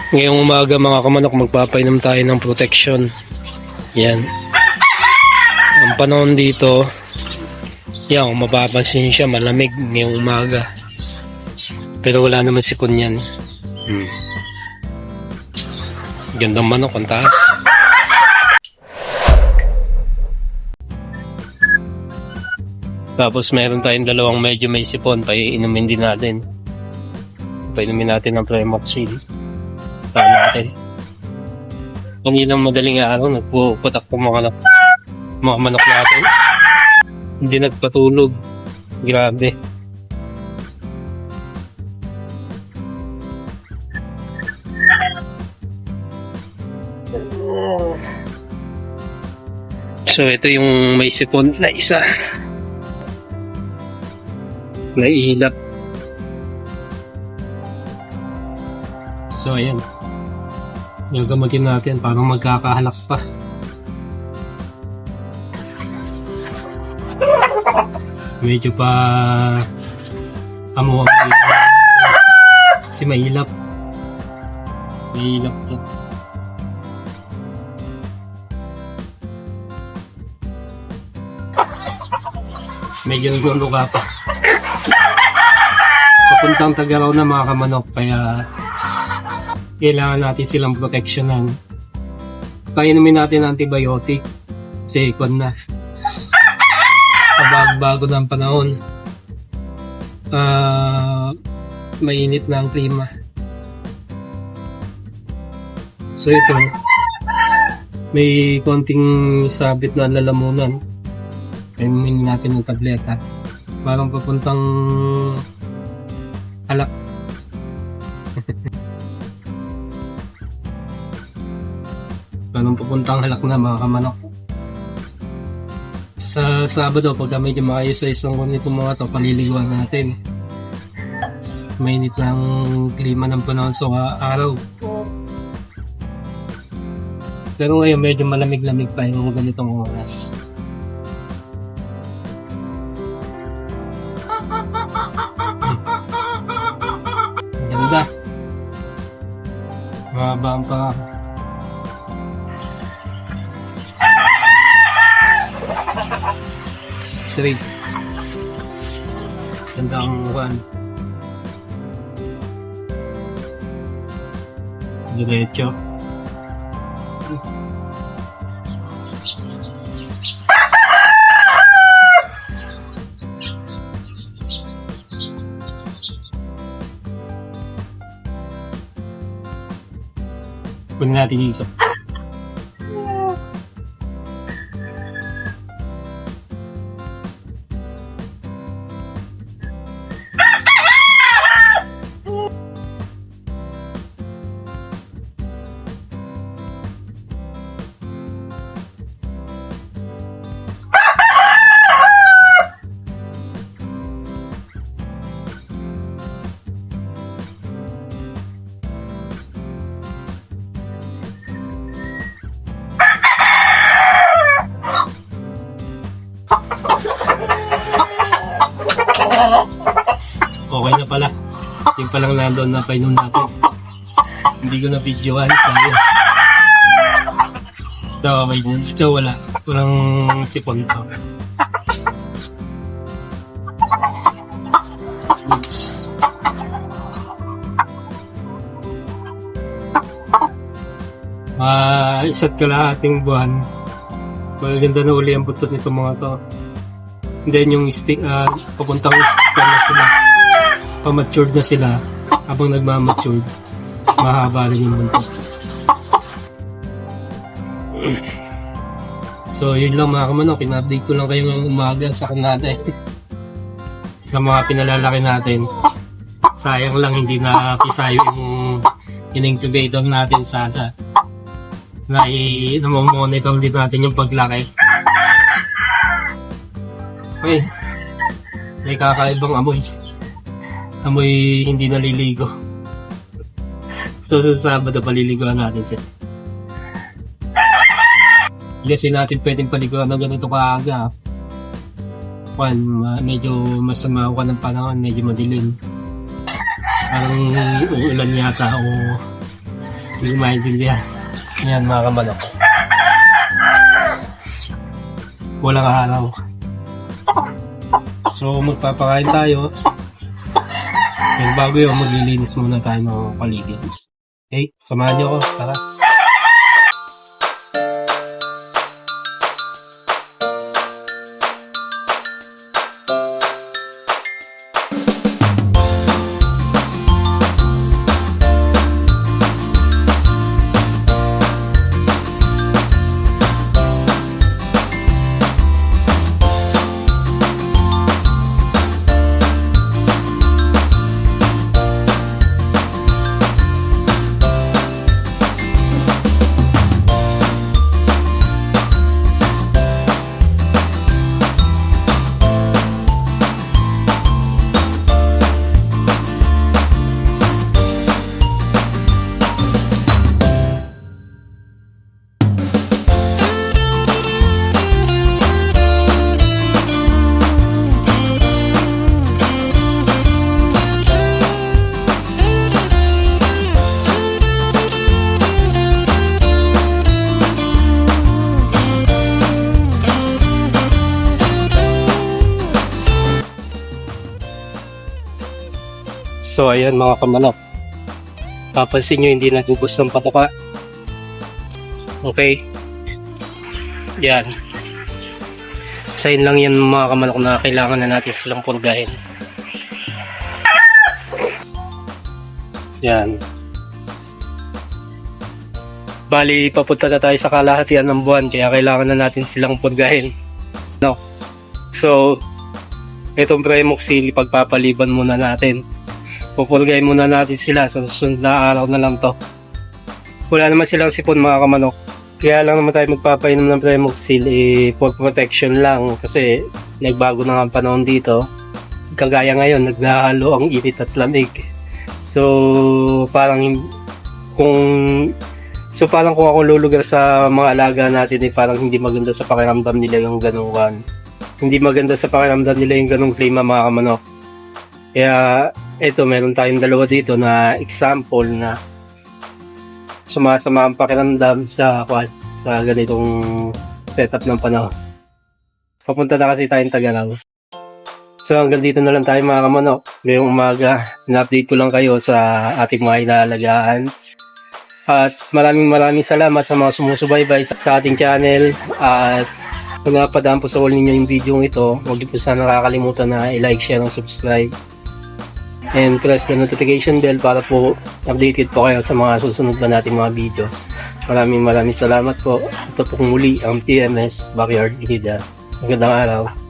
Ngayong umaga mga kamanok, magpapainom tayo ng protection. Yan. Ang panahon dito, yan, kung mapapansin siya, malamig ngayong umaga. Pero wala naman sipon yan. Gandang manok, ang taas. Tapos meron tayong dalawang medyo may sipon, paiinumin din natin. Painumin natin ng Premoxil. Saan natin. Kaninang madaling araw, nagpuputak po mga manok natin. Hindi nagpatulog. Grabe. So ito yung may sipon na isa. Naihilap. So ayan. Gagamatin natin, parang magkakahalak pa. Medyo pa amuha kasi mahilap. Mahilap to. Medyo naguluka pa. Papuntang Tagaraw na mga kamanok, kaya kailangan natin silang proteksyonan. Painumin natin antibiotic kasi ikon na. Bago ng panahon. Mainit na ang klima. So ito, may konting sabit na lalamunan. Painumin natin ng tableta. Parang papuntang halak. Parang papuntang halak na mga kamanok. Sa Sabado, pagka medyo maayos sa isang nito mga to, paliliguan natin. Mainit lang klima ng panahon sa araw. Pero ngayon medyo malamig-lamig pa yung ganitong oras. Ganda. Mababa pa. Straight. Ganda ang one. Diretso. Kunin natin yung isa. Okay na pala. Yung palang nandoon na painom natin. Hindi ko na videoan. Sabi. So, may dito wala. Walang sipon to. Oops. Isa't kalahating buwan. Maganda na uli ang butot nito mga to. And then yung papuntang sticker na sila. Pamatured na sila. Habang nagmamatured, mahaba rin yung buntot. So yun lang mga kamanok, pina-update ko lang kayo ng umaga sa kanada sa mga pinalalaki natin. Sayang lang hindi na pisayo yung in-incubator natin sana. Namomonitor din natin yung paglaki. Okay, may kakaibang amoy. Amoy hindi naliligo. So sa Sabado paliliguan natin sila. Kasi natin pwedeng paliguan ng ganito kaaga. Medyo masama ako ng panahon, medyo madilim. Parang uulan yata o Hindi maintindihan. Yan mga kamanok. Walang araw. So magpapakain tayo. Pero bago yun, maglilinis muna tayo ng paligid. Okay, samahan niyo ako. Tara. So ayan mga kamanok. Papansin nyo hindi nagubos ng patuka. Okay. Yan. Sign lang yan mga kamanok na kailangan na natin silang purgahin. Yan. Bali, papunta na tayo sa kalahatian ng buwan kaya kailangan na natin silang purgahin. No. So, itong Premoxil pagpapaliban muna natin. Pupurgahin muna natin sila sa susunod na araw na lang to. Wala naman silang sipon mga kamanok. Kaya lang naman tayo magpapainom ng Premoxil for protection lang kasi nagbago na nga ang panahon dito. Kagaya ngayon, naghahalo ang init at lamig. So parang kung ako lulugar sa mga alaga natin parang hindi maganda sa pakiramdam nila yung ganung one. Hindi maganda sa pakiramdam nila yung ganung klima mga kamanok. Kaya ito, meron tayong dalawa dito na example na sumasama ang pakiramdam sa ganitong setup ng panahon. Papunta na kasi tayong Tagaraw. So hanggang dito na lang tayo mga kamanok. Ngayong umaga, na-update ko lang kayo sa ating mga inaalagaan. At maraming salamat sa mga sumusubaybay sa ating channel. At kung napadaan po sa wall ninyo yung video ito, huwag niyo po sana nakakalimutan na i-like, share, and subscribe. And press the notification bell para po updated po kayo sa mga susunod na nating mga videos. Maraming salamat po. Ito po muli ang TMS Backyard Leader. Magandang araw.